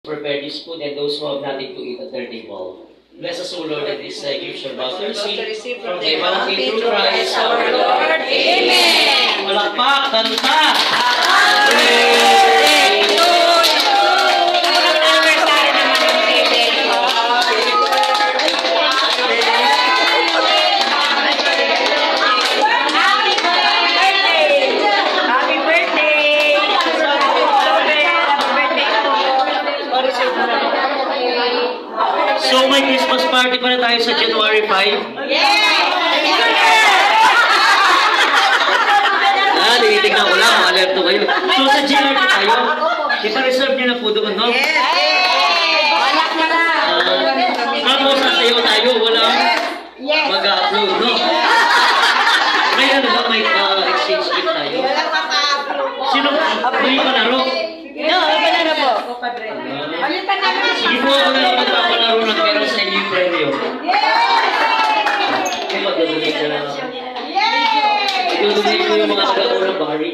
prepare this food and those who have nothing to eat at their table. Bless us, O Lord, that this gift shall bow to receive from the bounty through Christ our Lord. Amen! Malakpak, kanta! So may Christmas party pa na tayo sa January 5? Tinitignan ko lang, alerto kayo. So sa GRT tayo, ipa-reserve nyo na po doon, no? Tapos sasayaw tayo, walang mag-upload, no? May ano ba, may exchange gift tayo? Sino? May palaro? Sige po, ako na lang magpapalaro ng pera sa inyo yung premyo. Kaya mag-donate na lang ako. I-donate ko yung mga taga-unang bari.